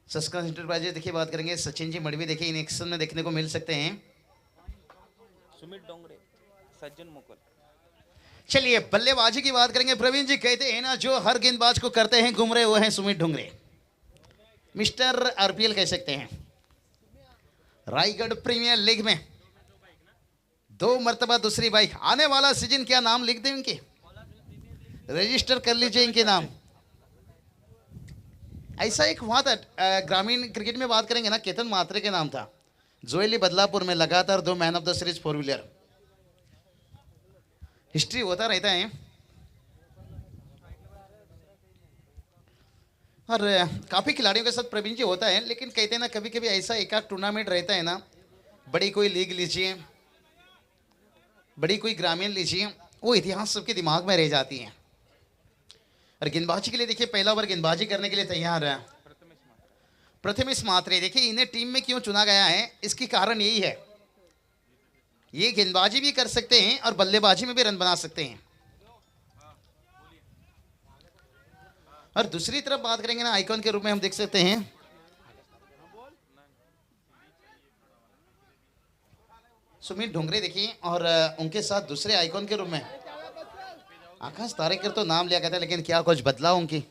सस्कांस enterprises देखिए बात करेंगे, सचिन जी मड़वी देखिए इन एक्शन में देखने को मिल सकते हैं। सुमित डोंगरे, सज्जन मोकल। चलिए बल्लेबाजी की बात करेंगे। प्रवीण जी कहते हैं ना, जो हर गेंदबाज को करते हैं गुमरे वो हैं सुमित ढुंगरे, मिस्टर आरपीएल कह सकते हैं। रायगढ़ प्रीमियर लीग में 2 मरतबा दूसरी बाइक। आने वाला सीजन क्या नाम लिख दें इनके, रजिस्टर कर लीजिए इनके नाम। ऐसा एक हुआ था ग्रामीण क्रिकेट में बात करेंगे ना, केतन मात्रे के नाम था। जोएली बदलापुर में लगातार 2 man of the series 4 wheeler. History होता रहता है। और काफी खिलाड़ियों के साथ प्रवीण जी होता है, लेकिन कहते हैं ना कभी कभी ऐसा एक आध टूर्नामेंट रहता है ना, बड़ी कोई लीग लीजिए, बड़ी कोई ग्रामीण लीजिए, वो इतिहास सबके दिमाग में रह जाती है। और गेंदबाजी के लिए देखिए पहला ओवर गेंदबाजी करने के लिए तैयार है प्रथमेश मात्रे। देखिए इन्हें टीम में क्यों चुना गया है, इसकी कारण यही है, ये गेंदबाजी भी कर सकते हैं और बल्लेबाजी में भी रन बना सकते हैं। और दूसरी तरफ बात करेंगे ना, आइकॉन के रूप में हम देख सकते हैं सुमित ढुंगरे देखिए, और उनके साथ दूसरे आइकॉन के रूप में आकाश तारेकर तो नाम लिया गया था, लेकिन क्या कुछ बदला उनकी।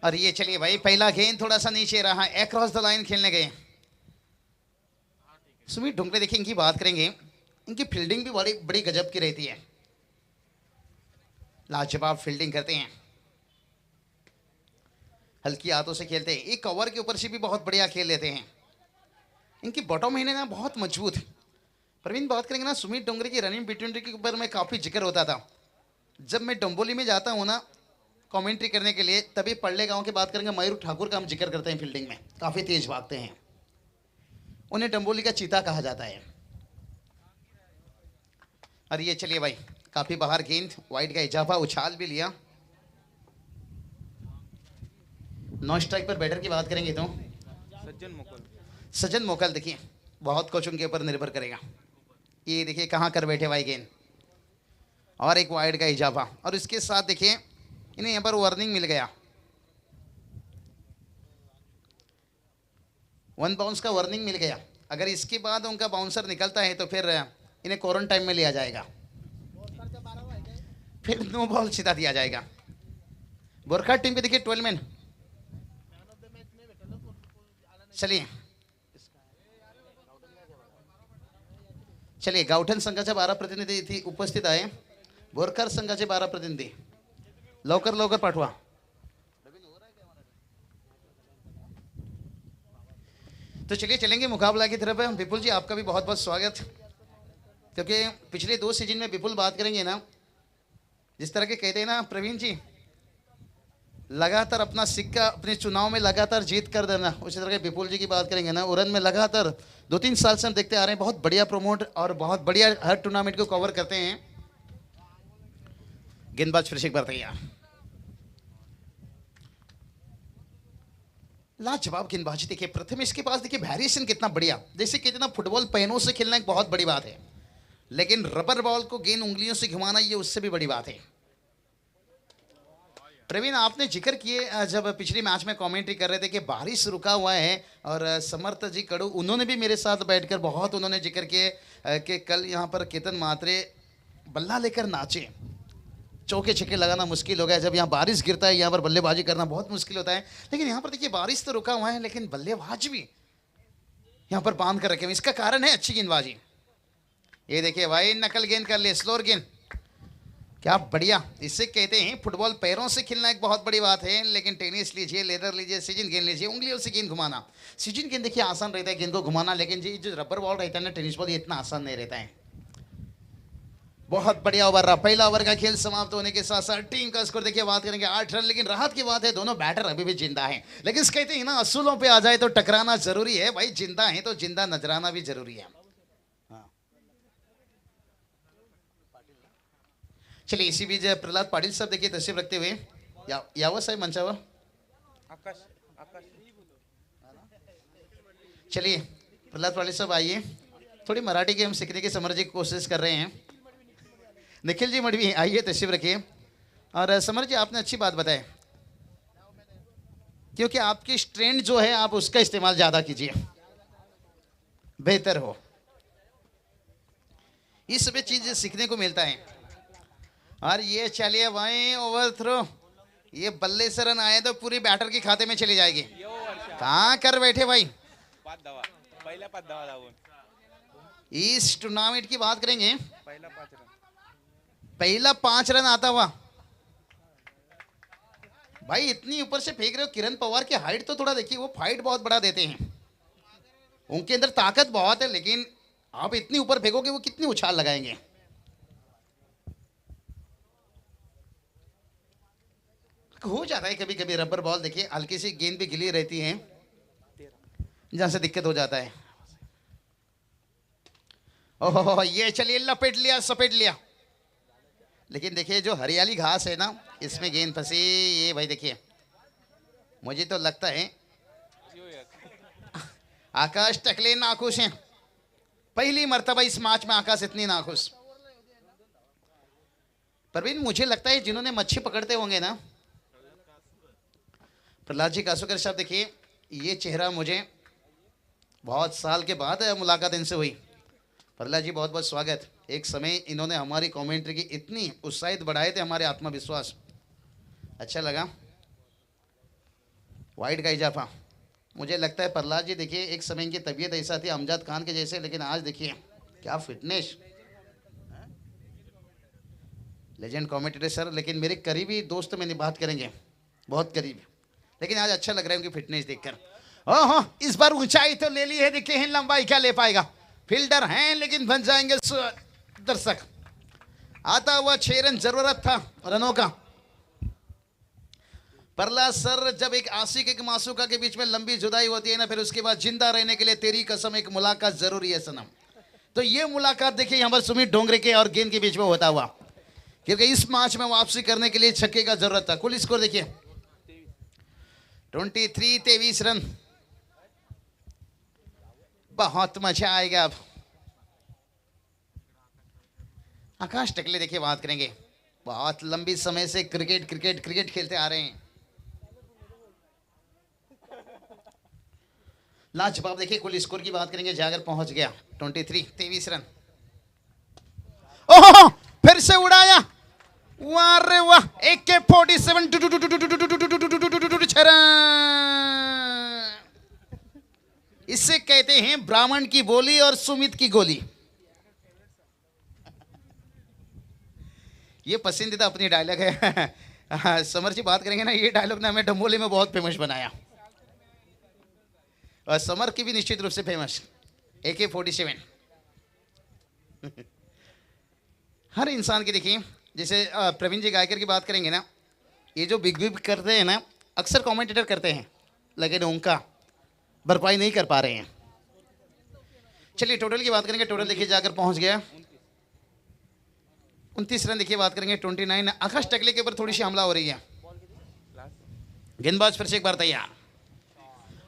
और ये चलिए भाई पहला गेंद थोड़ा सा नीचे रहा, अक्रॉस द लाइन खेलने गए सुमित ढुंगरे। देखिए इनकी बात करेंगे, इनकी फील्डिंग भी बड़ी बड़ी गजब की रहती है, लाजवाब फील्डिंग करते हैं, हल्की हाथों से खेलते हैं, एक कवर के ऊपर से भी बहुत बढ़िया खेल लेते हैं। इनकी बॉटम महीने ना बहुत मजबूत। प्रवीण बात करेंगे ना, सुमित ढुंगरे की रनिंग बिटवीन के ऊपर में काफी जिक्र होता था। जब मैं डोंबोली में जाता हूँ ना कमेंट्री करने के लिए, तभी पड़ले गांव की बात करेंगे, मयूर ठाकुर का हम जिक्र करते हैं। फील्डिंग में काफी तेज भागते हैं, उन्हें डोंबोली का चीता कहा जाता है। और ये चलिए भाई काफी बाहर गेंद, वाइड का इजाफा, उछाल भी लिया। 9 स्ट्राइक पर बैटर की बात करेंगे तो सज्जन मोकल देखिए बहुत कुछ उनके ऊपर निर्भर करेगा। ये देखिए कहाँ कर बैठे भाई गेंद, और एक वाइड का इजाफा, और इसके साथ देखिए इन्हें यहाँ पर वार्निंग मिल गया, 1 बाउंस का वार्निंग मिल गया। अगर इसके बाद उनका बाउंसर निकलता है तो फिर इन्हें क्वारंटाइन में लिया जाएगा, फिर नो बॉल सीधा दिया जाएगा। बोरखा टीम के देखिए 12 मैन। चलिए चलिए गावठण संघाचे 12 प्रतिनिधी इथे उपस्थित आहे, बोरकर संघाचे 12 प्रतिनिधी लवकर लवकर पाठवा। तो चलिए चलेंगे मुकाबला की तरफ। विपुल जी आपका भी बहुत बहुत स्वागत, क्योंकि पिछले 2 सीजन में विपुल बात करेंगे ना, जिस तरह के कहते हैं ना प्रवीण जी, लगातार अपना सिक्का अपने चुनाव में लगातार जीत कर देना, उसी तरह के विपुल जी की बात करेंगे ना, उरन में लगातार 2-3 साल से हम देखते आ रहे हैं, बहुत बढ़िया प्रमोट और बहुत बढ़िया हर टूर्नामेंट को कवर करते हैं। गेंदबाज फिर से एक बार तैयार, लाजवाब गेंदबाजी देखिए प्रथमेश के पास। देखिए वेरिएशन कितना बढ़िया, जैसे कहते ना फुटबॉल पैनों से खेलना एक बहुत बड़ी बात है, लेकिन रबर बॉल को गेंद उंगलियों से घुमाना ये उससे भी बड़ी बात है। प्रवीण आपने जिक्र किए जब पिछले मैच में कमेंट्री कर रहे थे कि बारिश रुका हुआ है, और समर्थ जी कड़ू उन्होंने भी मेरे साथ बैठकर बहुत उन्होंने जिक्र किए कि कल यहाँ पर केतन मात्रे बल्ला लेकर नाचे, चौके छक्के लगाना मुश्किल हो गया। जब यहाँ बारिश गिरता है यहाँ पर बल्लेबाजी करना बहुत मुश्किल होता है, लेकिन यहाँ पर देखिए बारिश तो रुका हुआ है, लेकिन बल्लेबाज भी यहाँ पर बांध कर रखे हुए। इसका कारण है अच्छी गेंदबाजी। ये देखिए भाई नकल गेंद कर ले, स्लोअर गेंद, क्या बढ़िया। इससे कहते हैं फुटबॉल पैरों से खेलना एक बहुत बड़ी बात है, लेकिन टेनिस लीजिए, लेदर लीजिए, सीजन गेंद लीजिए, उंगलियों से गेंद घुमाना। सीजन गेंद देखिए आसान रहता है गेंद को घुमाना, लेकिन जी जो रबर बॉल रहता है ना टेनिस बॉल, ये इतना आसान नहीं रहता है। बहुत बढ़िया ओवर रहा, पहला ओवर का खेल समाप्त होने के साथ साथ टीम का स्कोर देखिए बात करेंगे 8 रन। लेकिन राहत की बात है दोनों बैटर अभी भी जिंदा हैं, लेकिन कहते हैं ना असूलों पे आ जाए तो टकराना जरूरी है भाई, जिंदा है तो जिंदा नजराना भी जरूरी है। चलिए इसी बीच प्रहलाद पाटिल साहब देखिए तशरीफ रखते हुए यावं साहेब मंचावर। चलिए प्रहलाद वाले साहब आइए, थोड़ी मराठी की हम सीखने की समर जी की कोशिश कर रहे हैं। निखिल जी मडवी आइए, तशरीफ रखिए। और समर जी आपने अच्छी बात बताई, क्योंकि आपकी स्ट्रेंथ जो है आप उसका इस्तेमाल ज्यादा कीजिए, बेहतर हो। इस सब चीज सीखने को मिलता है। और ये चलिए भाई ओवर थ्रो, ये बल्ले से रन आए तो पूरी बैटर के खाते में चली जाएगी। कहाँ कर बैठे भाई। इस टूर्नामेंट की बात करेंगे, पहला 5 रन आता हुआ भाई। इतनी ऊपर से फेंक रहे हो। किरण पवार की हाइट तो थोड़ा देखिए, वो फाइट बहुत बड़ा देते हैं, उनके अंदर ताकत बहुत है, लेकिन आप इतनी ऊपर फेंकोगे वो कितनी उछाल लगाएंगे। हो जाता है कभी कभी रबर बॉल, देखिए हल्की सी गेंद भी गिली रहती है, जहां से दिक्कत हो जाता है। ओहो ये चलिए लपेट लिया, सपेट लिया। लेकिन देखिए जो हरियाली घास है ना, इसमें गेंद फंसी। ये भाई देखिए, मुझे तो लगता है आकाश टकले नाखुश हैं। पहली मर्तबा इस मैच में आकाश इतनी नाखुश। परवीन मुझे लगता है जिन्होंने मच्छी पकड़ते होंगे ना, प्रहलाद जी कासूकर साहब, देखिए ये चेहरा मुझे बहुत साल के बाद मुलाकात इनसे हुई। प्रहलाद जी बहुत बहुत स्वागत। एक समय इन्होंने हमारी कमेंट्री की इतनी उत्साहित बढ़ाए थे, हमारे आत्मविश्वास अच्छा लगा। वाइट का इजाफा, मुझे लगता है प्रहलाद जी देखिए एक समय इनकी तबीयत ऐसा थी अमजद खान के जैसे, लेकिन आज देखिए क्या फिटनेस। लेजेंड कमेंटेटर सर, लेकिन मेरे करीबी दोस्त मैंने बात करेंगे, बहुत करीब, लेकिन आज अच्छा लग रहा है उनकी फिटनेस देखकर। ओहो इस बार ऊंचाई तो ले ली है, देखते हैं लंबाई क्या ले पाएगा। फील्डर हैं लेकिन बन जाएंगे दर्शक। आता हुआ 6 रन जरूरत था रनों का। प्रहलाद सर, जब एक आशिक एक मासूका के बीच में लंबी जुदाई होती है ना, फिर उसके बाद जिंदा रहने के लिए तेरी कसम एक मुलाकात जरूरी है सनम। तो ये मुलाकात देखिए यहाँ पर सुमित डोंगरे के और गेंद के बीच में होता हुआ, क्योंकि इस मैच में वापसी करने के लिए छक्के का जरूरत था। कुल स्कोर देखिए 23 रन। बहुत मजा आएगा। अब आकाश टकले देखिए बात करेंगे, बहुत लंबी समय से क्रिकेट खेलते आ रहे हैं। लाजवाब देखिए कुल स्कोर की बात करेंगे, जागर पहुंच गया 23 रन। ओहो फिर से उड़ाया, वाह रे वाह। AK-47 इससे कहते हैं ब्राह्मण की बोली और सुमित की गोली। ये पसंदीदा अपनी डायलॉग है। समर जी बात करेंगे ना, ये डायलॉग ने हमें डम्बोली में बहुत फेमस बनाया, और समर की भी निश्चित रूप से फेमस। AK-47 हर इंसान की देखिए, जैसे प्रवीण जी गायकर की बात करेंगे ना, ये जो बिग बिग करते हैं ना, अक्सर कमेंटेटर करते हैं, लेकिन उनका भरपाई नहीं कर पा रहे हैं। चलिए टोटल की बात करेंगे, टोटल देखिए जाकर पहुंच गया 29 रन। देखिए बात करेंगे 29। आकाश टकले के ऊपर थोड़ी सी हमला हो रही है। गेंदबाज फिर से एक बार तैयार,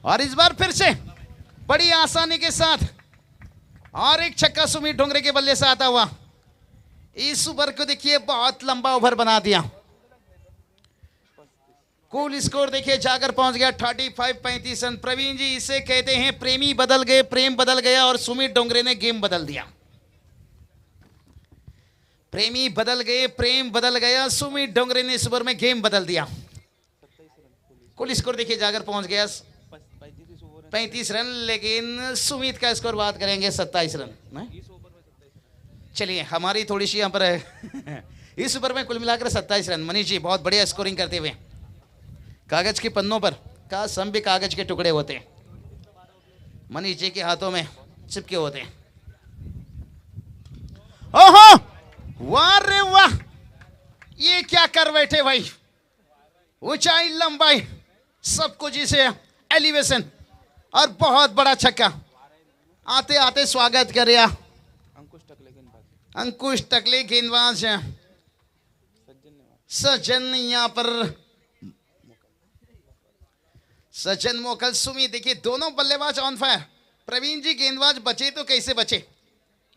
और इस बार फिर से बड़ी आसानी के साथ और एक छक्का सुमित डोंगरे के बल्ले से आता हुआ। इस ओवर को देखिए बहुत लंबा ओवर बना दिया। कुल स्कोर देखिए जाकर पहुंच गया 35 रन। प्रवीण जी इसे कहते हैं प्रेमी बदल गए, प्रेम बदल गया, और सुमित डोंगरे ने गेम बदल दिया। प्रेमी बदल गए, प्रेम बदल गया, सुमित डोंगरे ने इस ओवर में गेम बदल दिया। कुल स्कोर देखिए जाकर पहुंच गया 35 रन, लेकिन सुमित का स्कोर बात करेंगे 27 रन। चलिए हमारी थोड़ी सी यहाँ पर इस ओवर में कुल मिलाकर 27 रन। मनीष जी बहुत बढ़िया स्कोरिंग करते हुए। कागज के पन्नों पर काश हम भी कागज के टुकड़े होते, मनीष जी के हाथों में चिपके होते। ओहो वाह रे वाह, ये क्या कर बैठे भाई। ऊंचाई लंबाई सब कुछ, इसे एलिवेशन, और बहुत बड़ा छक्का। आते आते स्वागत कर रहा अंकुश टकले गेंदबाज है। सज्जन यहाँ पर सज्जन मोकल सुमित, देखिए दोनों बल्लेबाज ऑन फायर। प्रवीण जी गेंदबाज बचे तो कैसे बचे?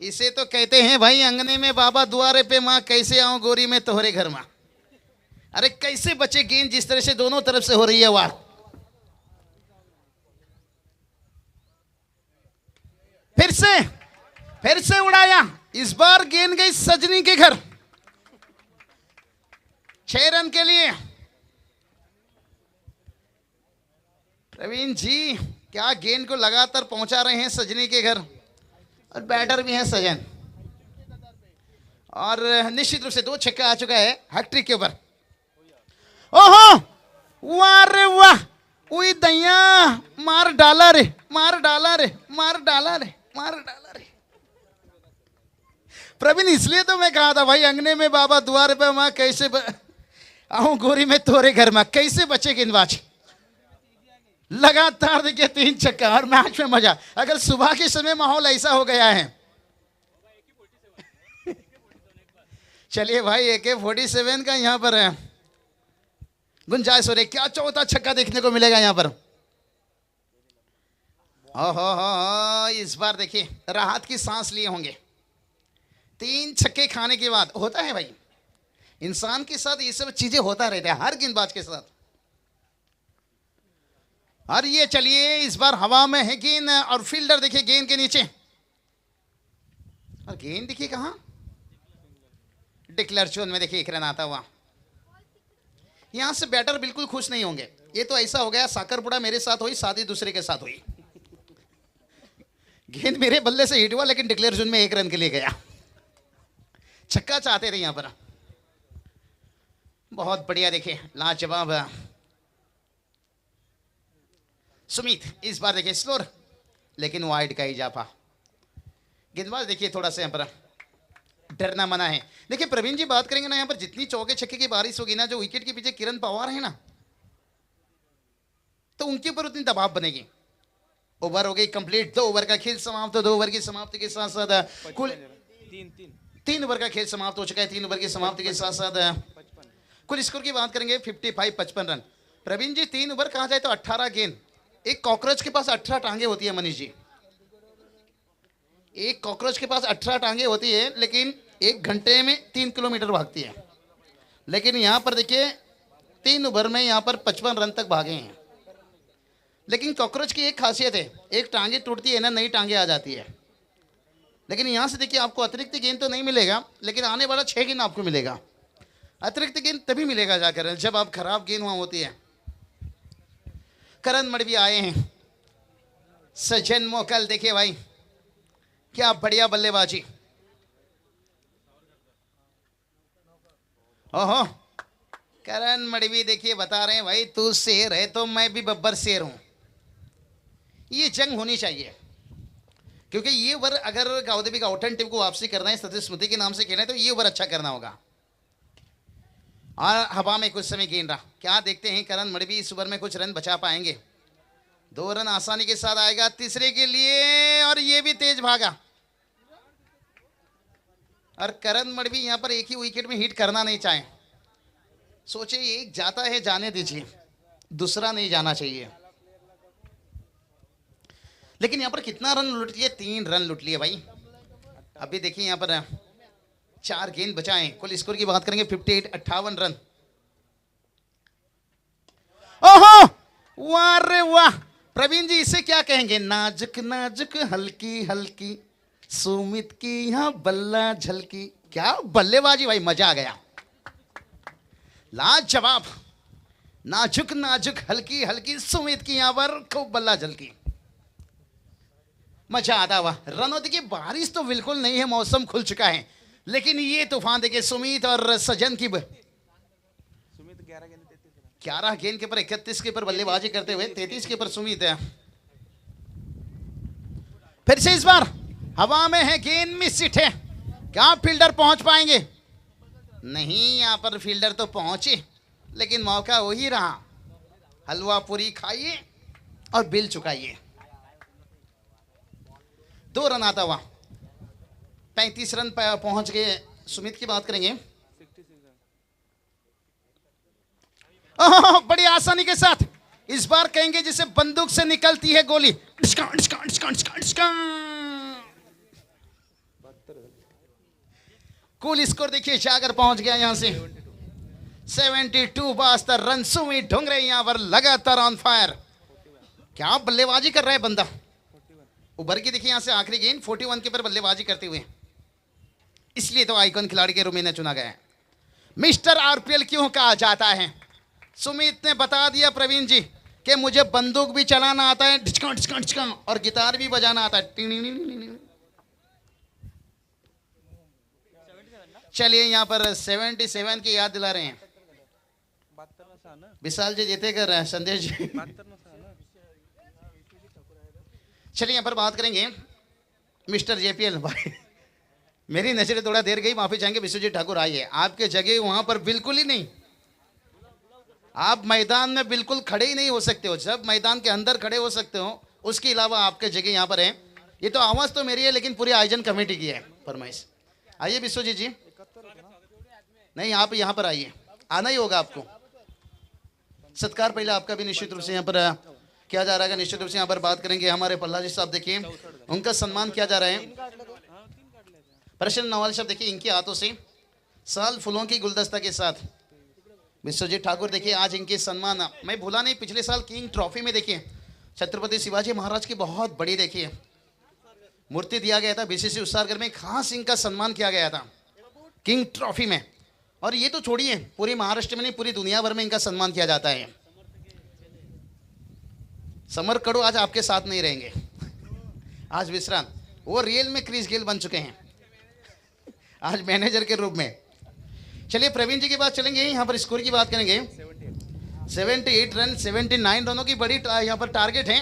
इसे तो कहते हैं भाई अंगने में बाबा द्वारे पे माँ, कैसे आऊं गोरी में तोहरे घर माँ। अरे कैसे बचे गेंद जिस तरह से दोनों तरफ से हो रही है वार। फिर से उड़ाया, इस बार गेंद गई सजनी के घर। 6 रन के लिए प्रवीण जी क्या गेंद को लगातार पहुंचा रहे हैं सजनी के घर, और बैटर भी हैं सजन, और निश्चित रूप से 2 छक्का आ चुका है हैट्रिक के ऊपर। ओहो वाह रे वाह, उई दैया, मार डाला रे, मार डाला रे, मार डाला रे, मार डाला रे। प्रवीण इसलिए तो मैं कहा था भाई अंगने में बाबा द्वार पे माँ, कैसे आऊं गोरी में तोरे घर में। कैसे बचे गेंदबाज, लगातार देखिए 3 छक्का और मैच में मजा। अगर सुबह के समय माहौल ऐसा हो गया है, चलिए भाई AK-47 का यहाँ पर है गुंजाइश हो रही। क्या चौथा छक्का देखने को मिलेगा यहाँ पर। ओहो इस बार देखिए राहत की सांस लिए होंगे। 3 छक्के खाने के बाद होता है भाई, इंसान के साथ ये सब चीजें होता रहता है, हर गेंदबाज के साथ। और ये चलिए इस बार हवा में है गेंद, और फील्डर देखिए गेंद के नीचे, और गेंद देखिए कहां, डिक्लेयर जोन में देखिए 1 रन आता हुआ। यहां से बैटर बिल्कुल खुश नहीं होंगे। ये तो ऐसा हो गया साकरपुड़ा मेरे साथ हुई, शादी दूसरे के साथ हुई। गेंद मेरे बल्ले से हिट हुआ लेकिन डिक्लेयर जोन में 1 रन के लिए गया। छक्का चाहते थे यहां पर। बहुत बढ़िया देखिए लाजवाब सुमित, इस बार देखिए स्लोर लेकिन वाइड का इजाफा। गेंदबाज देखिए थोड़ा सा यहाँ पर डरना मना है। देखिए प्रवीण जी बात करेंगे ना, यहाँ पर जितनी चौके छक्के की बारिश होगी ना, जो विकेट के पीछे किरण पवार है ना, तो उनके ऊपर उतनी दबाव बनेगी। ओवर हो गई कंप्लीट, 2 ओवर का खेल समाप्त। 2 ओवर की समाप्ति के साथ साथ कुल 3 ओवर का खेल समाप्त हो चुका है। 3 ओवर की समाप्ति के साथ साथ कुल स्कोर की बात करेंगे 55 रन। प्रवीण जी 3 ओवर कहा जाए तो 18 गेंद। एक कॉकरोच के पास 18 टांगे होती है मनीष जी, एक कॉकरोच के पास 18 टांगे होती है, लेकिन 1 घंटे में 3 किलोमीटर भागती है। लेकिन यहां पर देखिए 3 ओवर में यहां पर 55 रन तक भागे हैं। लेकिन कॉकरोच की एक खासियत है, एक टांगे टूटती है ना, नई टांगे आ जाती है। लेकिन यहां से देखिए आपको अतिरिक्त गेंद तो नहीं मिलेगा, लेकिन आने वाला 6 गेंद आपको मिलेगा। अतिरिक्त गेंद तभी मिलेगा जाकर जब आप खराब गेंद वहां होती है। करण मड़वी आए हैं, सज्जन मोकल देखिए भाई क्या बढ़िया बल्लेबाजी। ओहो करण मड़वी देखिए बता रहे हैं भाई तू शेर है तो मैं भी बब्बर शेर हूं। ये जंग होनी चाहिए, क्योंकि ये ओवर अगर गावदेवी का आउटन टीम को वापसी करना है, सतीश स्मृति के नाम से खेलना है, तो ये ओवर अच्छा करना होगा। और हवा में कुछ समय गेंद रहा, क्या देखते हैं करण मड़वी इस ओवर में कुछ रन बचा पाएंगे। 2 रन आसानी के साथ आएगा तीसरे के लिए, और ये भी तेज भागा। और करण मड़वी यहां पर एक ही विकेट में हिट करना नहीं चाहे, सोचे एक जाता है जाने दीजिए, दूसरा नहीं जाना चाहिए। लेकिन यहां पर कितना रन लुट लिए, 3 रन लुट लिए भाई। अभी देखिए यहां पर 4 गेंद बचाए। कुल स्कोर की बात करेंगे 58 रन। ओहो वाह रे वाह, प्रवीण जी इसे क्या कहेंगे, नाजुक नाजुक हल्की हल्की सुमित की यहां बल्ला झलकी। क्या बल्लेबाजी भाई, मजा आ गया, लाजवाब। नाजुक नाजुक हल्की हल्की सुमित की यहां पर खूब बल्ला झलकी, मजा आता हुआ। रनों देखिए बारिश तो बिल्कुल नहीं है, मौसम खुल चुका है, लेकिन ये तूफान देखिए सुमित और सज्जन की। सुमित 11 गेंद के ऊपर 31 के ऊपर बल्लेबाजी करते हुए 33 के ऊपर सुमित है। फिर से इस बार हवा में है गेंद, मिस हिट है। क्या फील्डर पहुंच पाएंगे, नहीं। यहां पर फील्डर तो पहुंचे, लेकिन मौका वही रहा, हलवा पूरी खाइए और बिल चुकाइए। 2 रन आता हुआ 35 रन पहुंच गए। सुमित की बात करेंगे, बड़ी आसानी के साथ इस बार कहेंगे जिसे बंदूक से निकलती है गोली। Discount discount discount discount discount. कुल स्कोर देखिए जाकर पहुंच गया यहां से 72 72 रन। सुमित ढोंगरे यहां पर लगातार ऑन फायर। क्या बल्लेबाजी कर रहा है बंदा। उभर के देखिए यहां से आखिरी गेंद 41 के पर बल्लेबाजी करते हुए, इसलिए तो आइकॉन खिलाड़ी के रूप में चुना गया है। मिस्टर आरपीएल क्यों कहा जाता है? सुमित ने बता दिया प्रवीण जी कि मुझे बंदूक भी चलाना आता है डिस्काउंट डिस्काउंट डिस्काउंट और गिटार भी बजाना आता है। चलिए यहाँ पर 77 की याद दिला रहे हैं विशाल जी, जीते कर संदेश जी। चलिए यहाँ पर बात करेंगे मिस्टर जेपीएल भाई। मेरी नजरें थोड़ा देर गई, माफी चाहेंगे। विश्वजीत ठाकुर आइए, आपके जगह वहां पर बिल्कुल ही नहीं। आप मैदान में बिल्कुल खड़े ही नहीं हो सकते हो। जब मैदान के अंदर खड़े हो सकते हो, उसके अलावा आपके जगह यहाँ पर है। ये तो आवाज तो मेरी है, लेकिन पूरी आयोजन कमेटी की है फरमाइश। आइए विश्वजीत जी। नहीं, आप यहाँ पर आइए, आना ही होगा आपको। सत्कार पहले आपका भी निश्चित रूप से यहाँ पर किया जा रहा है। निश्चित रूप से यहाँ पर बात करेंगे हमारे पल्ला जी साहब, देखिए उनका सम्मान किया जा रहा है। प्रश्न नवाल साहब देखिए इनके हाथों से साल फूलों की गुलदस्ता के साथ विश्वजीत ठाकुर देखिए आज इनके सम्मान। मैं भूला नहीं, पिछले साल किंग ट्रॉफी में देखिए छत्रपति शिवाजी महाराज की बहुत बड़ी देखिए मूर्ति दिया गया था। बीसीसी उत्साहनगर में खास इनका सम्मान किया गया था किंग ट्रॉफी में। और ये तो छोड़िए, पूरे महाराष्ट्र में नहीं पूरी दुनिया भर में इनका सम्मान किया जाता है। समर कड़ू आज आपके साथ नहीं रहेंगे, आज विश्राम। वो रियल में क्रिस गेल बन चुके हैं आज मैनेजर के रूप में। चलिए प्रवीण जी के पास चलेंगे, यहाँ पर स्कोर की बात करेंगे। 78 रन 79 रनों की बड़ी यहाँ पर टारगेट है।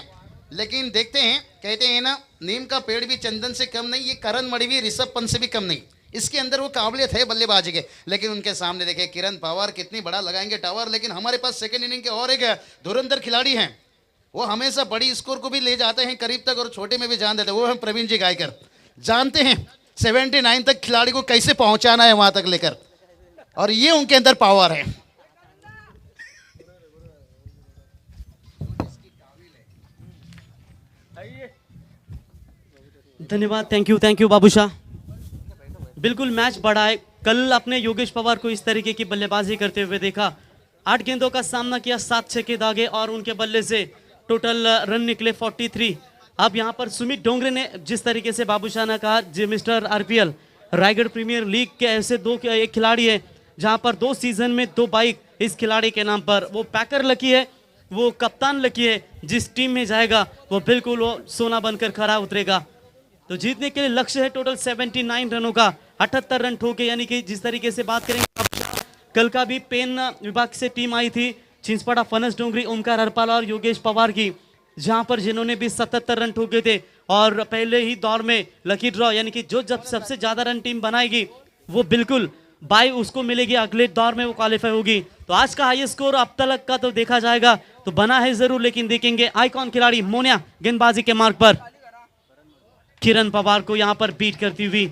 लेकिन देखते हैं, कहते हैं ना नीम का पेड़ भी चंदन से कम नहीं, ये करण मणि भी ऋषभ पंत से भी कम नहीं। इसके अंदर वो काबिलियत है बल्लेबाजी के। लेकिन उनके सामने देखे किरण पवार कितनी बड़ा लगाएंगे टावर। लेकिन हमारे पास सेकंड इनिंग के और एक धुरंधर खिलाड़ी हैं, वो हमेशा बड़ी स्कोर को भी ले जाते हैं करीब तक और छोटे में भी जान देते हैं। वो हैं प्रवीण जी गायकर। जानते हैं 79 तक खिलाड़ी को कैसे पहुंचाना है वहां तक लेकर, और ये उनके अंदर पावर है। धन्यवाद, थैंक यू बाबूशाह। बिल्कुल मैच बड़ा है। कल अपने योगेश पवार को इस तरीके की बल्लेबाजी करते हुए देखा। 8 गेंदों का सामना किया, 7 छक्के दागे और उनके बल्ले से टोटल रन निकले 43। अब यहाँ पर सुमित ढोंगरे ने जिस तरीके से बाबूशाह ने कहा, जी mister RPL Raigarh premier league के ऐसे एक खिलाड़ी है जहाँ पर 2 सीजन में 2 बाइक इस खिलाड़ी के नाम पर। वो पैकर लकी है, वो कप्तान लकी है। जिस टीम में जाएगा वो बिल्कुल वो सोना बनकर खरा उतरेगा। तो जीतने के लिए लक्ष्य है टोटल 79 रनों का, 78 रन ठोके। यानी कि जिस तरीके से बात करेंगे, कल का भी पेन विभाग से टीम आई थी, छिंसपाड़ा फनस डोंगरी, ओमकार हरपाल और योगेश पवार की, जहां पर जिन्होंने भी 77 रन ठोके थे। और पहले ही दौर में लकी ड्रॉ, यानी कि जो जब सबसे ज्यादा रन टीम बनाएगी वो बिल्कुल बाई उसको मिलेगी, अगले दौर में वो क्वालिफाई होगी। तो आज का हाईएस्ट स्कोर अब तक का तो देखा जाएगा, तो बना है जरूर, लेकिन देखेंगे आइकॉन खिलाड़ी मोनिया गेंदबाजी के मार्ग पर किरण पवार को यहां पर बीट करती हुई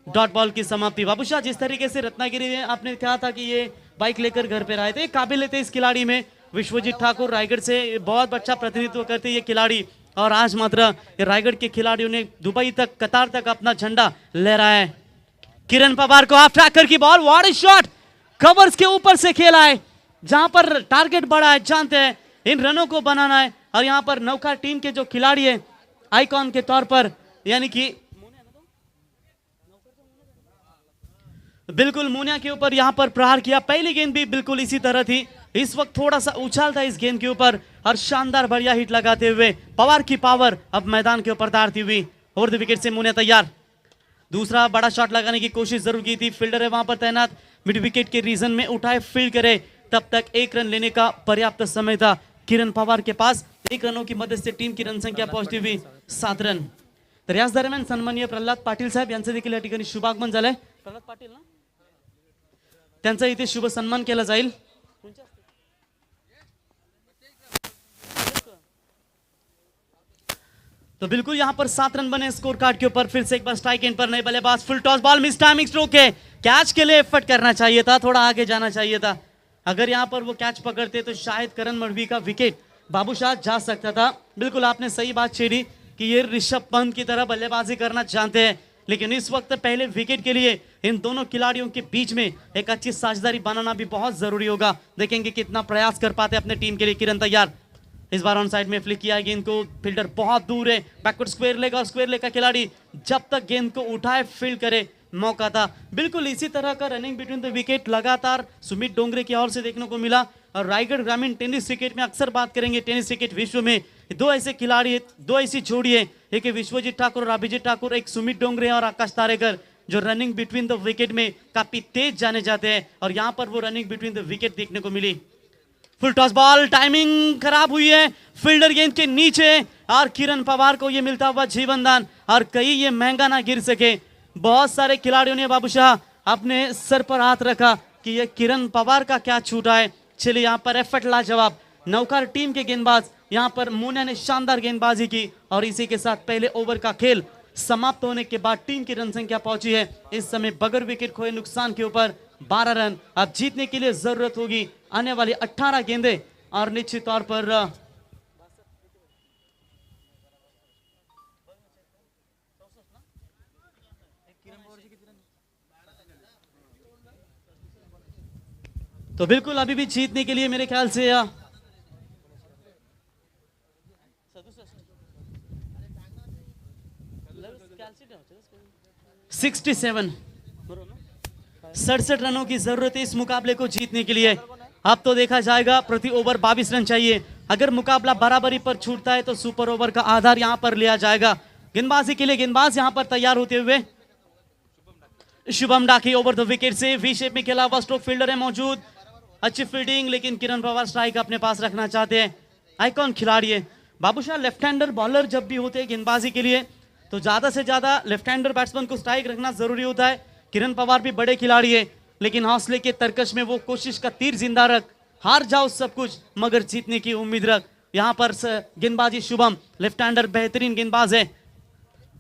डॉट बॉल की समाप्ति। बाबूशाह, जिस तरीके से रत्नागिरी में आपने कहा था कि ये बाइक लेकर घर पे आए थे, काबिल थे इस खिलाड़ी में। विश्वजीत ठाकुर रायगढ़ से बहुत अच्छा प्रतिनिधित्व करते ये खिलाड़ी, और आज मात्र रायगढ़ के खिलाड़ियों ने दुबई तक, कतार तक अपना झंडा लहराया है। किरण पवार को ऑफ ट्रैकर की ball, what a shot, covers के ऊपर से खेला है, जहां पर टारगेट बड़ा है। जानते हैं इन रनों को बनाना है, और यहां पर नौका टीम के जो खिलाड़ी है आइकॉन के तौर पर, यानी कि बिल्कुल मोनिया के ऊपर यहां पर प्रहार किया। पहली गेंद भी बिल्कुल इसी तरह थी। इस वक्त थोड़ा सा उछाल था इस गेंद के ऊपर, और शानदार बढ़िया हिट लगाते हुए पवार की पावर अब मैदान के ऊपर तारती हुई। ओवर द विकेट से मोनिया तैयार। दूसरा बड़ा शॉट लगाने की कोशिश जरूर की थी, फील्डर है वहां पर तैनात, मिड विकेट के रीजन में उठाए, फील्ड करे, तब तक 1 रन लेने का पर्याप्त समय था किरण पवार के पास। 1 रनों की मदद से टीम की रन संख्या पहुंचती हुई 7 रन। तर याच दरम्यान सन्माननीय प्रल्हाद पाटील साहेब यांचं देखील या ठिकाणी शुभागमन झालंय। प्रल्हाद पाटील ना, त्यांचा इथे शुभ सन्मान केला जाईल। तो बिल्कुल यहां पर 7 रन बने स्कोर कार्ड के ऊपर। फिर से एक बार स्ट्राइक एंड पर नए बल्लेबाज, full toss ball, miss timing stroke है। कैच के लिए एफर्ट करना चाहिए था, थोड़ा आगे जाना चाहिए था। अगर यहां पर वो कैच पकड़ते तो शायद करण मड़वी का विकेट बाबूशाह जा सकता था। बिल्कुल आपने सही बात छेड़ी कि ये ऋषभ पंत की तरह बल्लेबाजी करना जानते हैं, लेकिन इस वक्त पहले विकेट के लिए इन दोनों खिलाड़ियों के बीच में एक अच्छी साझेदारी बनाना भी बहुत जरूरी होगा। देखेंगे कितना प्रयास कर पाते अपने टीम के लिए। किरण तैयार, इस बार ऑन साइड में फ्लिक किया गेंद को, फील्डर बहुत दूर है, बैकवर्ड स्क्वायर लेग और स्क्वायर लेग का खिलाड़ी जब तक गेंद को उठाए फील्ड करे मौका था। बिल्कुल इसी तरह का रनिंग बिटवीन द विकेट लगातार सुमित डोंगरे की ओर से देखने को मिला। और रायगढ़ ग्रामीण टेनिस क्रिकेट में अक्सर बात करेंगे, टेनिस क्रिकेट विश्व में दो ऐसे खिलाड़ी, दो ऐसी जोड़ी है, एक विश्वजीत ठाकुर और अभिजीत ठाकुर, एक सुमित डोंगरे और आकाश तारेकर, जो रनिंग बिटवीन द विकेट में काफी तेज जाने जाते हैं। और यहाँ पर वो रनिंग बिटवीन द विकेट देखने को मिली। फुल टॉस बॉल, टाइमिंग खराब हुई है, फील्डर गेंद के नीचे और किरण पवार को ये मिलता हुआ जीवनदान, और कहीं ये महंगा ना गिर सके। बहुत सारे खिलाड़ियों ने बाबूशाह अपने सर पर हाथ रखा कि ये किरण पवार का क्या छूटा है। चलिए यहाँ पर एफर्ट लाजवाब, नौकार टीम के गेंदबाज यहाँ पर मोना ने शानदार गेंदबाजी की, और इसी के साथ पहले ओवर का खेल समाप्त होने के बाद टीम की रन संख्या पहुंची है इस समय बगैर विकेट खोए नुकसान के ऊपर 12 रन। अब जीतने के लिए जरूरत होगी आने वाली 18 गेंदें, और निश्चित तौर पर तो बिल्कुल अभी भी जीतने के लिए मेरे ख्याल से 67 रनों की जरूरत है इस मुकाबले को जीतने के लिए। अब तो देखा जाएगा, प्रति ओवर 22 रन चाहिए। अगर मुकाबला बराबरी पर छूटता है तो सुपर ओवर का आधार यहां पर लिया जाएगा। गेंदबाजी के लिए गेंदबाज यहां पर तैयार होते हुए शुभम डाकी ओवर द विकेट से वी शेप में खेला हुआ स्ट्रोक फील्डर है मौजूद, अच्छी फील्डिंग, लेकिन किरण पवार स्ट्राइक अपने पास रखना चाहते हैं। आइकॉन खिलाड़ी है बाबूशाह। लेफ्ट हैंडर बॉलर जब भी होते हैं गेंदबाजी के लिए तो ज्यादा से ज्यादा लेफ्ट हैंडर बैट्समैन को स्ट्राइक रखना जरूरी होता है। किरण पवार भी बड़े खिलाड़ी है, लेकिन हौसले के तरकश में वो कोशिश का तीर जिंदा रख, हार जाओ सब कुछ मगर जीतने की उम्मीद रख। यहाँ पर गेंदबाजी शुभम, लेफ्ट हैंडर बेहतरीन गेंदबाज है।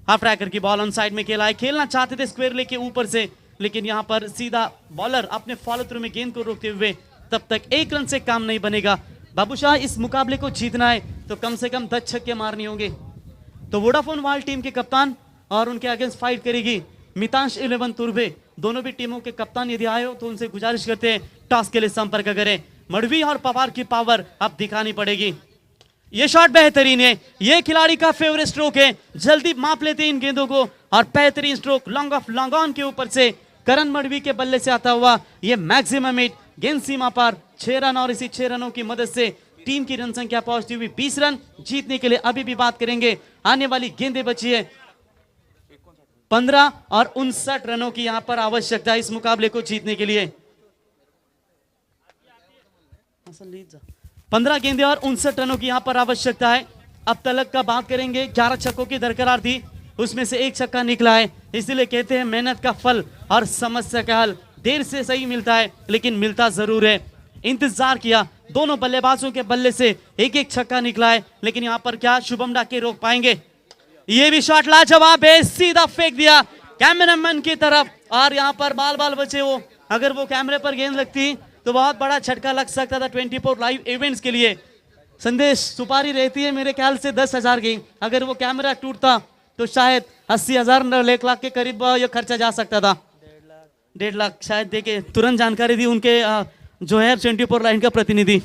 हाफ ट्रैकर की बॉल ऑन साइड में खेला है, खेलना चाहते थे स्क्वायर लेग के ऊपर से, लेकिन यहाँ पर सीधा बॉलर अपने फॉलो थ्रू में गेंद को रोकते हुए, तब तक 1 रन से काम नहीं बनेगा। बाबूशाह इस मुकाबले को जीतना है तो कम से कम 10 छक्के मारने होंगे। तो वोडाफोन वर्ल्ड टीम के कप्तान और उनके अगेंस्ट फाइट करेगी मितांश 11 तुर्भे। दोनों भी टीमों के कप्तान यदि आए हो तो उनसे गुजारिश करते हैं टॉस के लिए संपर्क करें। मड़वी और पवार की पावर अब दिखानी पड़ेगी। ये शॉट बेहतरीन है, ये खिलाड़ी का फेवरेट स्ट्रोक है, जल्दी माप लेते हैं इन गेंदों को, और बेहतरीन stroke long off long on के ऊपर से करण मड़वी के बल्ले से आता हुआ ये मैक्सिमम हिट, गेंद सीमा पर 6 रन, और इसी 6 रनों की मदद से टीम की रन संख्या पहुंचती हुई 20 रन। जीतने के लिए अभी भी बात करेंगे, आने वाली गेंदें बची है 15 और 59 रनों की यहां पर आवश्यकता है इस मुकाबले को जीतने के लिए। 15 गेंदें और 59 रनों की यहां पर आवश्यकता है। अब तलक का बात करेंगे, 11 छक्कों की दरकरार थी, उसमें से 1 छक्का निकला है। इसलिए कहते हैं मेहनत का फल और समस्या का हल देर से सही मिलता है, लेकिन मिलता जरूर है। इंतजार किया, दोनों बल्लेबाजों के बल्ले से 1-1 छक्का निकला है, लेकिन यहां पर क्या शुभम डाके रोक पाएंगे? ये भी शॉट लाजवाब है, सीधा फेंक दिया कैमरामैन की तरफ, और यहां पर बाल बाल बचे वो। अगर वो कैमरे पर गेंद लगती तो बहुत बड़ा झटका लग सकता था 24 लाइव इवेंट्स के लिए। संदेश सुपारी रहती है मेरे ख्याल से 10,000 की, अगर वो कैमरा टूटता तो शायद 80,000 1 लाख के करीब ये खर्चा जा सकता था। 1.5 लाख शायद देके तुरंत जानकारी दी उनके जो है 24 लाइन का प्रतिनिधि।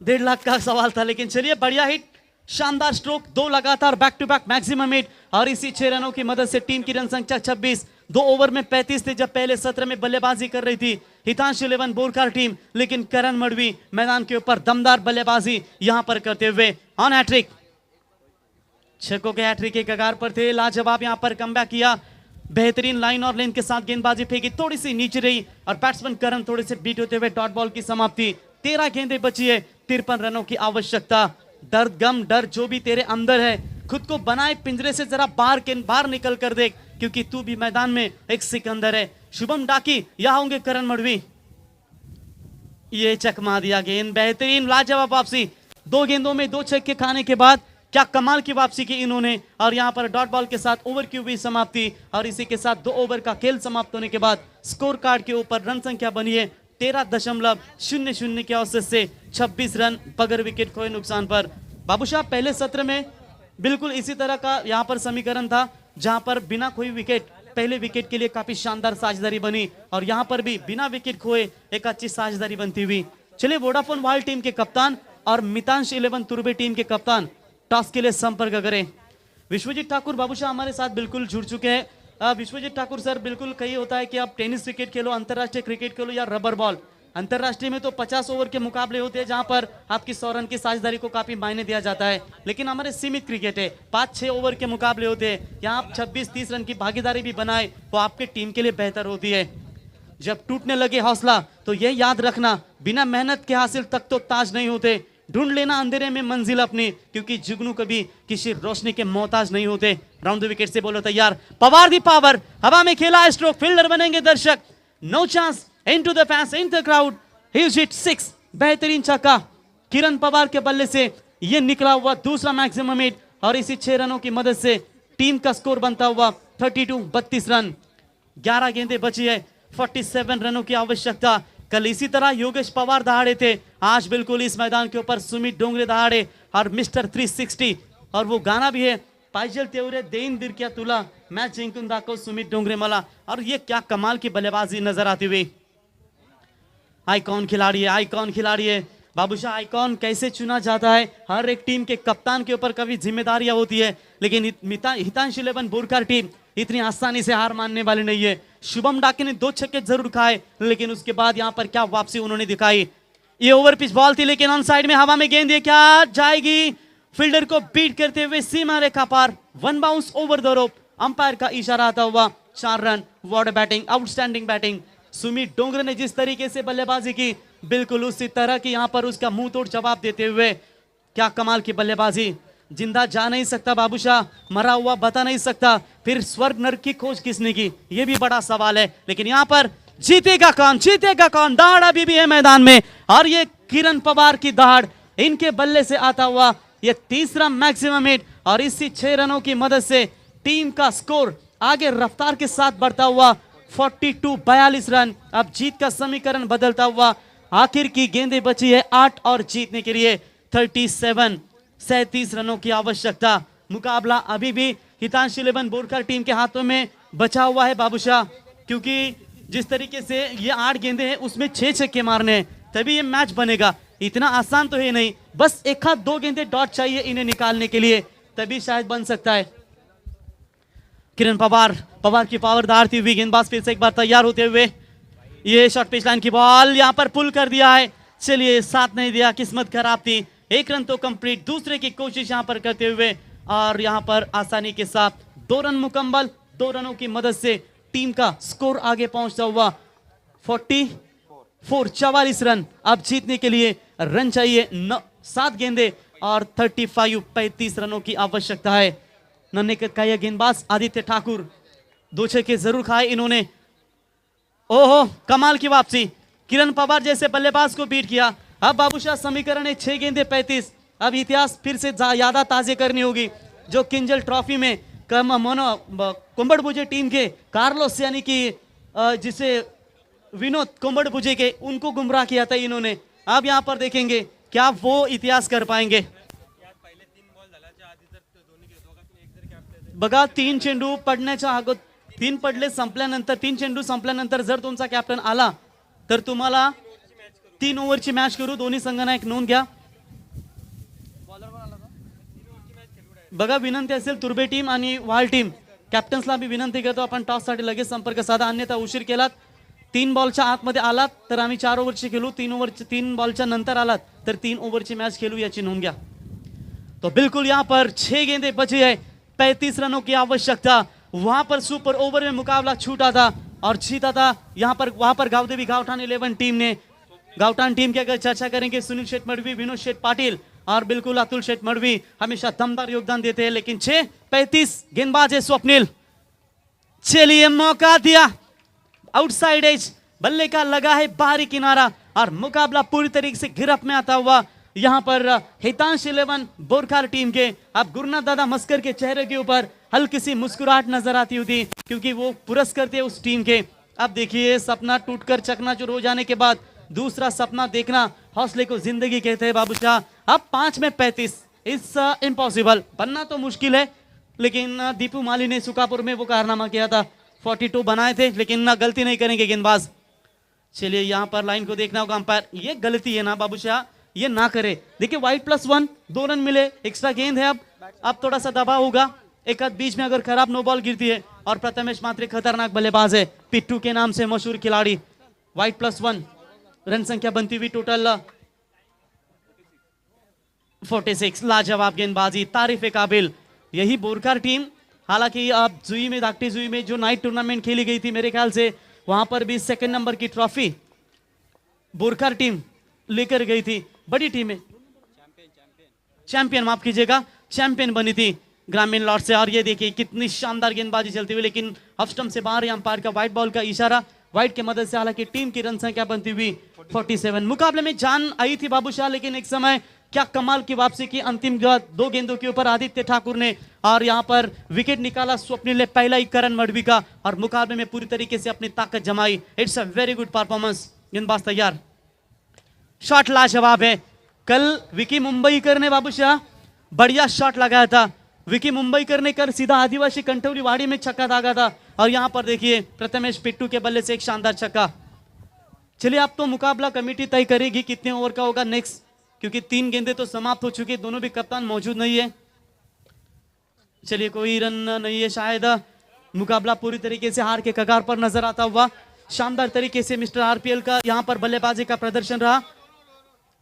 1.5 लाख का सवाल था, लेकिन चलिए बढ़िया हिट, शानदार स्ट्रोक, 2 लगातार back to back maximum hit, और इसी 6 रनों की मदद से टीम की रन संख्या 26। 2 ओवर में 35 थे जब पहले सत्र में बल्लेबाजी कर रही थी हितांश 11 बोरकार टीम, लेकिन करण मड़वी मैदान के ऊपर दमदार बल्लेबाजी यहां पर करते हुए ऑन हैट्रिक, छक्कों के हैट्रिक के कगार पर थे। लाजवाब यहां पर कमबैक किया, बेहतरीन लाइन और लेंथ के साथ गेंदबाजी फेंकी, थोड़ी सी नीचे रही और बैट्समैन करण थोड़े से बीट होते हुए डॉट बॉल की समाप्ति। 13 गेंदें बची है, 53 रनों की आवश्यकता। दर्द गम डर जो भी तेरे अंदर है, खुद को बनाए पिंजरे से जरा बाहर निकल कर देख, क्योंकि तू भी मैदान में एक सिकंदर है। शुभम डाकी यहाँ होंगे करण मड़वी, ये चकमा दिया गेंद, बेहतरीन लाजवाब वापसी। 2 गेंदों में 2 छक्के खाने के बाद क्या कमाल की वापसी की इन्होंने, और यहां पर डॉट बॉल के साथ ओवर की हुई समाप्ति, और इसी के साथ 2 ओवर का खेल समाप्त होने के बाद स्कोर कार्ड के ऊपर रन संख्या बनी है 13.00 के औसत से 26 रन बगैर विकेट खोए नुकसान पर। बाबूशाह, पहले सत्र में बिल्कुल इसी तरह का यहाँ पर समीकरण था, जहां पर बिना खोई विकेट पहले विकेट के लिए काफी शानदार साझेदारी बनी, और यहाँ पर भी बिना विकेट खोए एक अच्छी साझेदारी बनती हुई। चलिए, वोडाफोन वर्ल्ड टीम के कप्तान और मितांश 11 तुर्बे टीम के कप्तान टॉस के लिए संपर्क करें। विश्वजीत ठाकुर बाबूशाह हमारे साथ बिल्कुल जुड़ चुके हैं। विश्वजीत ठाकुर सर, बिल्कुल कही होता है कि आप टेनिस क्रिकेट खेलो, अंतरराष्ट्रीय क्रिकेट खेलो या रबर बॉल, अंतरराष्ट्रीय में तो 50 ओवर के मुकाबले होते हैं जहां पर आपकी 100 रन की साझेदारी को काफी मायने दिया जाता है, लेकिन हमारे सीमित क्रिकेट है, 5-6 ओवर के मुकाबले होते हैं, यहाँ आप 26-30 रन की भागीदारी भी बनाए तो आपके टीम के लिए बेहतर होती है। जब टूटने लगे हौसला तो यह याद रखना, बिना मेहनत के हासिल तक तो ताज नहीं होते, ढूंढ लेना अंधेरे में मंजिल अपनी, क्योंकि जुगनू कभी किसी रोशनी के मोहताज नहीं होते। राउंड द विकेट से बोलो तैयार, पवार दी पावर, हवा में खेला स्ट्रोक, फील्डर बनेंगे दर्शक, no chance, into the fans, in the crowd, he hit 6, बेहतरीन छक्का किरण पवार के बल्ले से ये निकला हुआ दूसरा मैक्सिमम हिट, और इसी 6 रनों की मदद से टीम का स्कोर बनता हुआ 32 रन। 11 गेंदें बची है, 47 रनों की आवश्यकता। कल इसी तरह योगेश पवार दहाड़े थे, आज बिल्कुल इस मैदान के ऊपर सुमित डोंगरे दहाड़े और मिस्टर 360, और वो गाना भी है, पायजल तेवरे देन दिरक्या तुला, मैच जिंकून दाखव सुमित डोंगरे मला। और ये क्या कमाल की बल्लेबाजी नजर आती हुई। आइकॉन खिलाड़ी है, आइकॉन खिलाड़ी है बाबूशाह। आइकॉन कैसे चुना जाता है, हर एक टीम के कप्तान के ऊपर कभी जिम्मेदारियां होती है, लेकिन हितांश 11 बोरकर टीम इतनी आसानी से हार मानने वाली नहीं है। शुभम डाके ने 2 छक्के जरूर खाए, लेकिन उसके बाद यहाँ पर क्या वापसी उन्होंने दिखाई। ये ओवर पिच बॉल थी, लेकिन ऑन साइड में हवा में गेंद है, क्या जाएगी, फील्डर को बीट करते हुए सीमा रेखा पार, 1 bounce over the rope, umpire का इशारा आता हुआ 4 run. What batting, outstanding batting. Sumit Dongre ने जिस तरीके से बल्लेबाजी की, बिल्कुल उसी तरह की यहाँ पर उसका मुंह तोड़ जवाब देते हुए, क्या कमाल की बल्लेबाजी। जिंदा जा नहीं सकता बाबूशाह, मरा हुआ बता नहीं सकता, फिर स्वर्ग नर्क की खोज किसने की, यह भी बड़ा सवाल है। लेकिन यहाँ पर जीतेगा कौन, जीतेगा कौन, दहाड़ अभी भी है मैदान में, और ये किरण पवार की दहाड़, इनके बल्ले से आता हुआ ये तीसरा मैक्सिमम हिट, और इसी 6 रनों की मदद से टीम का स्कोर आगे रफ्तार के साथ बढ़ता हुआ 42 रन। अब जीत का समीकरण बदलता हुआ, आखिर की गेंदें बची है 8, और जीतने के लिए 37 रनों की आवश्यकता। मुकाबला अभी भी हितांश 11 बोरकर टीम के हाथों में बचा हुआ है बाबूशाह, क्योंकि जिस तरीके से ये 8 गेंदें हैं उसमें 6 छक्के मारने हैं, तभी ये मैच बनेगा। इतना आसान तो है नहीं, बस 1-2 गेंदें डॉट चाहिए इन्हें निकालने के लिए, तभी शायद बन सकता है। किरण पवार की पावर दारती हुई गेंदबाज फिर से एक बार तैयार होते हुए, ये शॉर्ट पिच लाइन की बॉल यहां पर पुल कर दिया है। चलिए, साथ नहीं दिया, किस्मत खराब थी। 1 रन तो कंप्लीट, दूसरे की कोशिश यहां पर करते हुए, और यहां पर आसानी के साथ 2 रन मुकम्मल। 2 रनों की मदद से टीम का स्कोर आगे पहुंचता हुआ 44 रन। अब जीतने के लिए रन चाहिए 7 गेंदे और 35 रनों की आवश्यकता है। नन्हे का यह गेंदबाज आदित्य ठाकुर, 2 छक्के जरूर खाए इन्होंने। ओहो, कमाल की वापसी, किरण पवार जैसे बल्लेबाज को बीट किया। अब बाबूशाह समीकरण है 6 गेंदे 35। अब इतिहास फिर से यादा ताजे करनी होगी, जो किंजल ट्रॉफी में कुंबड़भुजे टीम के कार्लोस, यानी कि जिसे विनोद कुंबड़भुजे के, उनको गुमराह किया था इन्होंने। अब यहाँ पर देखेंगे क्या वो इतिहास कर पाएंगे। बघा, 3 चेंडू पडण्याच्या अगोदर, 3 पडले संपल्यानंतर, 3 चेंडू संपल्यानंतर जर तुमचा कॅप्टन आला तर तुम्हाला 3 ओव्हरची मॅच करू। दोन्ही संघांना एक नोंद घ्या। बघा, विनंती असेल तुर्बे टीम आणि वाल टीम, कॅप्टन्सला आम्ही विनंती करतो, आपण टॉससाठी लगेच संपर्क साधा, अन्यथा उशीर केलात, 3 बॉलच्या आतमध्ये आलात तर आम्ही 4 ओव्हरची खेळू, 3 बॉलच्या नंतर आलात तर 3 ओव्हरची मॅच खेळू, याची नोंद घ्या। तो बिल्कुल यहाँ पर 6 गेंदें बची है, 35 रनों की आवश्यकता। वहां पर सुपर ओवर में मुकाबला छूटा था और जीता था वहां पर गावदेवी गावठाण 11 टीम ने। गावठाण टीम की अगर चर्चा करेंगे, सुनील शेठ मडवी, विनोद शेठ पाटिल और बिल्कुल अतुल शेठ मडवी हमेशा दमदार योगदान देते हैं, लेकिन 6-35 गेंदबाज है स्वप्निल। चलिए, मौका दिया, आउटसाइड एज, बल्ले का लगा है बाहरी किनारा, और मुकाबला पूरी तरीके से गिरफ्त में आता हुआ यहाँ पर हितांश 11 बोरकर टीम के। अब गुरुनाथ दादा मस्कर के चेहरे के ऊपर हल्की सी मुस्कुराहट नजर आती होती, क्योंकि वो पुरस्कार थे उस टीम के। अब देखिए सपना टूटकर चकनाचूर हो जाने के बाद दूसरा सपना देखना, हौसले को जिंदगी कहते हैं बाबूशाह। अब 5 में 35 इस इम्पॉसिबल, बनना तो मुश्किल है, लेकिन दीपू माली ने सुकापुर में वो कारनामा किया था, 42 बनाए थे, लेकिन गलती नहीं करेंगे गेंदबाज। चलिए यहाँ पर लाइन को देखना होगा अंपायर, ये गलती है ना बाबूशाह, ये ना करे। देखिए वाइड +1, 2 रन मिले, एक्स्ट्रा गेंद है। अब थोड़ा सा दबाव होगा, एक आध बीच में अगर खराब नो बॉल गिरती है। और प्रथमेश मात्रे खतरनाक बल्लेबाज है, पिट्टू के नाम से मशहूर खिलाड़ी। वाइड +1, रन संख्या बनती हुई टोटल 46। लाजवाब गेंदबाजी, तारीफ काबिल। यही बोरकर टीम, हालांकि अब जुई में, दागटी जुई में जो नाइट टूर्नामेंट खेली गई थी, मेरे ख्याल से वहां पर भी 2nd नंबर की ट्रॉफी बोरकर टीम लेकर गई थी। बड़ी टीम है, चैंपियन माफ कीजिएगा, चैंपियन बनी थी ग्रामीण लॉट से। और ये देखिए कितनी शानदार गेंदबाजी चलती हुई, लेकिन ऑफ स्टंप से बाहर अंपायर का व्हाइट बॉल का इशारा, व्हाइट की मदद से। हालांकि टीम की रन संख्या बनती हुई 47। मुकाबले में जान आई थी बाबूशाह, लेकिन एक समय क्या कमाल की वापसी की। अंतिम 2 गेंदों के ऊपर आदित्य ठाकुर ने, और यहां पर विकेट निकाला स्वप्निल ने, पहला ही करण मडवी का, और मुकाबले में पूरी तरीके से अपनी ताकत जमाई। It's a very good performance. गेंदबाज तैयार, शॉट लाजवाब है। कल विकी मुंबईकर ने बाबूशाह बढ़िया शॉट लगाया था, विकी मुंबईकर ने कर सीधा आदिवासी कंठौली वाड़ी में छक्का दागा था। और यहां पर देखिए प्रथमेश पिट्टू के बल्ले से एक शानदार छक्का। चलिए अब तो मुकाबला कमेटी तय करेगी कितने ओवर का होगा नेक्स्ट, क्योंकि 3 गेंदें तो समाप्त हो चुकी है, दोनों भी कप्तान मौजूद नहीं है। चलिए कोई रन नहीं है शायद, मुकाबला पूरी तरीके से हार के कगार पर नजर आता हुआ। शानदार तरीके से मिस्टर आरपीएल का यहां पर बल्लेबाजी का प्रदर्शन रहा।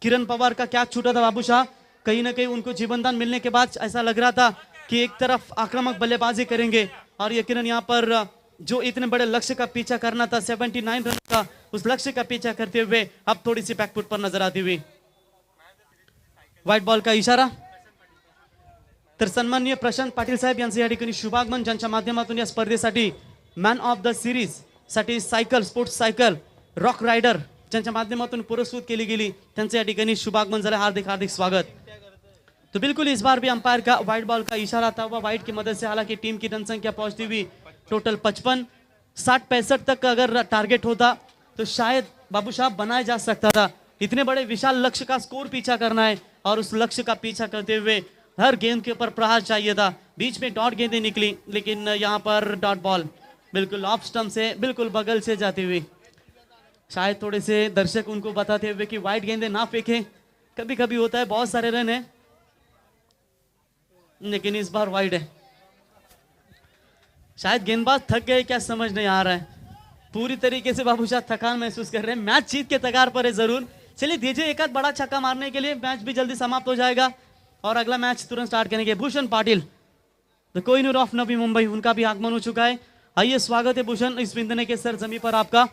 किरण पवार का क्या छूटा था बाबूशाह, कहीं ना कहीं उनको जीवनदान मिलने के बाद ऐसा लग रहा था कि एक तरफ आक्रामक बल्लेबाजी करेंगे, और यकीनन यहाँ पर जो इतने बड़े लक्ष्य का पीछा करना था 79 रन का, उस लक्ष्य का पीछा करते हुए अब थोड़ी सी बैकफुट पर नजर आती हुई। व्हाइट बॉल का इशारा, तर सन्माननीय प्रशांत पाटील साहेब यांचे या ठिकाणी शुभागमन, ज्यांच्या माध्यमातून या स्पर्धेसाठी मॅन ऑफ द सिरीज साठी cycle, sports cycle Rockrider ज्यांच्या माध्यमातून पुरस्कृत केली गेली, त्यांचे या ठिकाणी शुभागमन झाले। हार्दिक हार्दिक स्वागत। तो बिल्कुल इस बार भी अंपायर का व्हाइट बॉल का इशारा था हुआ व्हाइट की मदद से। हालांकि टीम की रन संख्या पहुंचती हुई टोटल 55, 60-65 तक अगर टारगेट होता तो शायद बाबूशाह बनाया जा सकता था। इतने बड़े विशाल लक्ष्य का स्कोर पीछा करना है, और उस लक्ष्य का पीछा करते हुए हर गेंद के ऊपर प्रहार चाहिए था। बीच में डॉट गेंदें निकली, लेकिन यहाँ पर डॉट बॉल बिल्कुल ऑफ स्टंप से बिल्कुल बगल से जाती हुई। शायद थोड़े से दर्शक उनको बताते हुए कि वाइड गेंदें ना फेंकें, कभी कभी होता है, बहुत सारे रन है, लेकिन इस बार वाइड है। शायद गेंदबाज थक गए, क्या समझ नहीं आ रहा है। पूरी तरीके से बाबूशाह थकान महसूस कर रहे हैं। मैच जीत के तगार पर है जरूर। चलिए दीजिए एक आध बड़ा छक्का मारने के लिए, मैच भी जल्दी समाप्त हो जाएगा और अगला मैच तुरंत स्टार्ट करेंगे। भूषण पाटिल द कोहिनूर ऑफ नवी मुंबई, उनका भी आगमन हो चुका है। आइए स्वागत है भूषण इस विंदने के सरजमी पर आपका।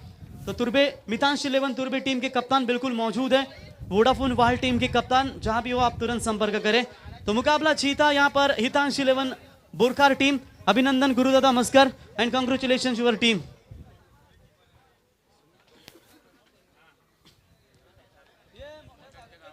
तो तुर्बे मितांश 11 तुर्बे टीम के कप्तान बिल्कुल मौजूद है, वोडाफोन वाल टीम के कप्तान, जहां भी हो आप तुरंत संपर्क करें। तो मुकाबला जीता यहाँ पर हितांश 11 बोरकर टीम। अभिनंदन गुरुदादा मस्कर एंड कॉन्ग्रेचुलेशन युअर टीम।